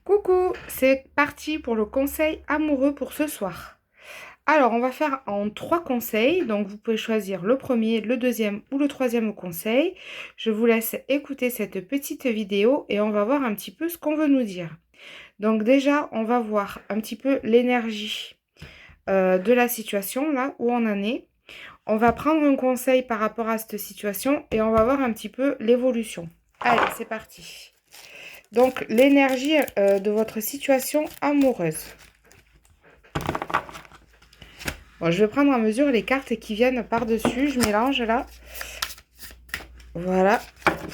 Coucou, c'est parti pour le conseil amoureux pour ce soir. Alors, on va faire en trois conseils. Donc, vous pouvez choisir le premier, le deuxième ou le troisième conseil. Je vous laisse écouter cette petite vidéo et on va voir un petit peu ce qu'on veut nous dire. Donc, déjà, on va voir un petit peu l'énergie de la situation, là où on en est. On va prendre un conseil par rapport à cette situation et on va voir un petit peu l'évolution. Allez, c'est parti. Donc, l'énergie de votre situation amoureuse. Bon, je vais prendre en mesure les cartes qui viennent par-dessus. Je mélange là. Voilà,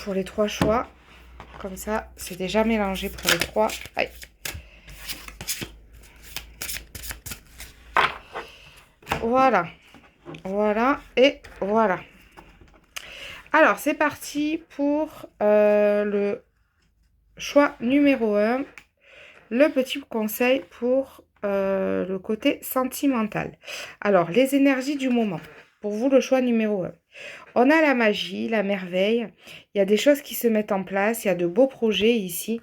pour les trois choix. Comme ça, c'est déjà mélangé pour les trois. Aïe. Voilà, voilà et voilà. Alors, c'est parti pour le choix numéro 1. Le petit conseil pour le côté sentimental. Alors, les énergies du moment. Pour vous, le choix numéro 1. On a la magie, la merveille. Il y a des choses qui se mettent en place. Il y a de beaux projets ici.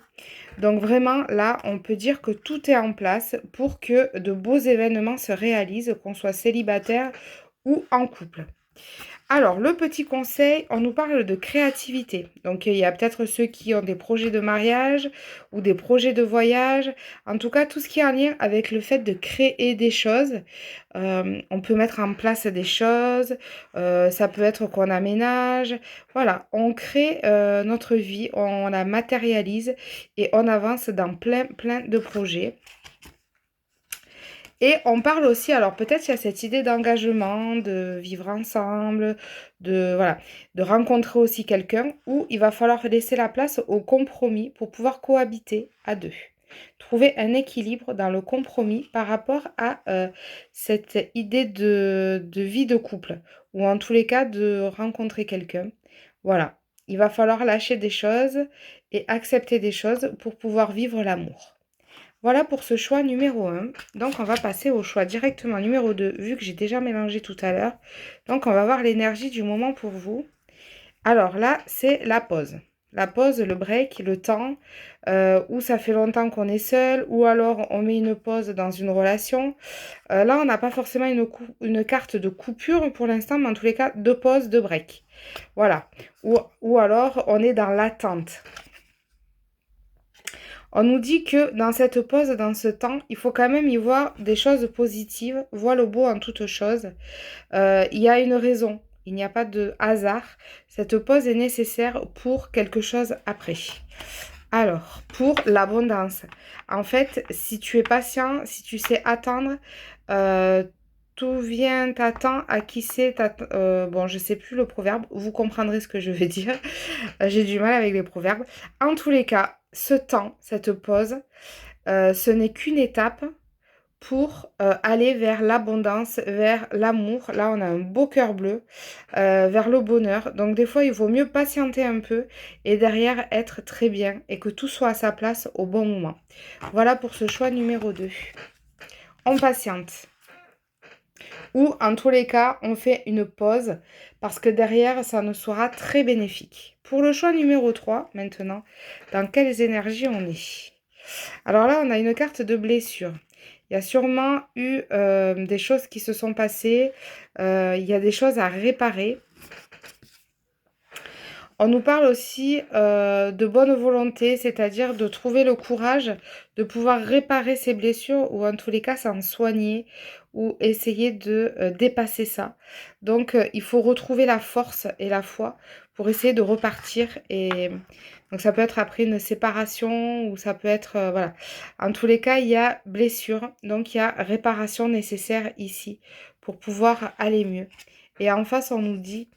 Donc vraiment, là, on peut dire que tout est en place pour que de beaux événements se réalisent, qu'on soit célibataire ou en couple. Alors, le petit conseil, on nous parle de créativité. Donc, il y a peut-être ceux qui ont des projets de mariage ou des projets de voyage. En tout cas, tout ce qui est en lien avec le fait de créer des choses. On peut mettre en place des choses. Ça peut être qu'on aménage. Voilà, on crée notre vie, on la matérialise et on avance dans plein de projets. Et on parle aussi, alors peut-être il y a cette idée d'engagement, de vivre ensemble, voilà, de rencontrer aussi quelqu'un où il va falloir laisser la place au compromis pour pouvoir cohabiter à deux. Trouver un équilibre dans le compromis par rapport à cette idée de vie de couple ou en tous les cas de rencontrer quelqu'un. Voilà, il va falloir lâcher des choses et accepter des choses pour pouvoir vivre l'amour. Voilà pour ce choix numéro 1. Donc, on va passer au choix directement numéro 2, vu que j'ai déjà mélangé tout à l'heure. Donc, on va voir l'énergie du moment pour vous. Alors là, c'est la pause. La pause, le break, le temps où ça fait longtemps qu'on est seul, ou alors on met une pause dans une relation. Là, on n'a pas forcément une carte de coupure pour l'instant, mais en tous les cas, de pause, de break. Voilà. Ou alors, on est dans l'attente. On nous dit que dans cette pause, dans ce temps, il faut quand même y voir des choses positives, voir le beau en toute chose. Il y a une raison, il n'y a pas de hasard. Cette pause est nécessaire pour quelque chose après. Alors, pour l'abondance. En fait, si tu es patient, si tu sais attendre, euh, tout vient t'attend à qui sait t'attend. Bon, je sais plus le proverbe, vous comprendrez ce que je veux dire. J'ai du mal avec les proverbes. En tous les cas, ce temps, cette pause, ce n'est qu'une étape pour aller vers l'abondance, vers l'amour. Là, on a un beau cœur bleu, vers le bonheur. Donc, des fois, il vaut mieux patienter un peu et derrière être très bien et que tout soit à sa place au bon moment. Voilà pour ce choix numéro 2. On patiente. Ou, en tous les cas, on fait une pause parce que derrière, ça nous sera très bénéfique. Pour le choix numéro 3, maintenant, dans quelles énergies on est? Alors là, on a une carte de blessure. Il y a sûrement eu des choses qui se sont passées. Il y a des choses à réparer. On nous parle aussi de bonne volonté, c'est-à-dire de trouver le courage de pouvoir réparer ses blessures ou en tous les cas s'en soigner ou essayer de dépasser ça. Donc, il faut retrouver la force et la foi pour essayer de repartir. Et donc, ça peut être après une séparation ou ça peut être, voilà. En tous les cas, il y a blessure, donc il y a réparation nécessaire ici pour pouvoir aller mieux. Et en face, on nous dit...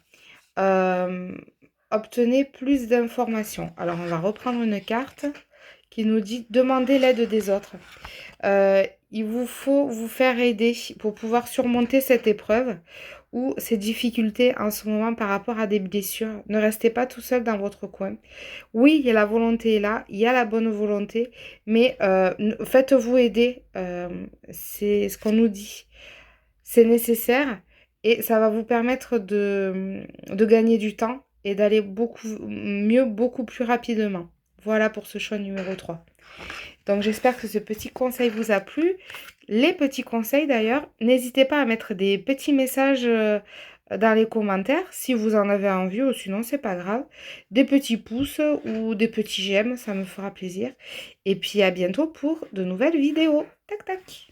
euh, obtenez plus d'informations. Alors, on va reprendre une carte qui nous dit demander l'aide des autres. Il vous faut vous faire aider pour pouvoir surmonter cette épreuve ou ces difficultés en ce moment par rapport à des blessures. Ne restez pas tout seul dans votre coin. Oui, il y a la volonté là, il y a la bonne volonté, mais faites-vous aider. C'est ce qu'on nous dit. C'est nécessaire et ça va vous permettre de gagner du temps et d'aller beaucoup mieux, beaucoup plus rapidement. Voilà pour ce choix numéro 3. Donc j'espère que ce petit conseil vous a plu. Les petits conseils d'ailleurs, n'hésitez pas à mettre des petits messages dans les commentaires si vous en avez envie ou sinon c'est pas grave. Des petits pouces ou des petits j'aime, ça me fera plaisir. Et puis à bientôt pour de nouvelles vidéos. Tac tac.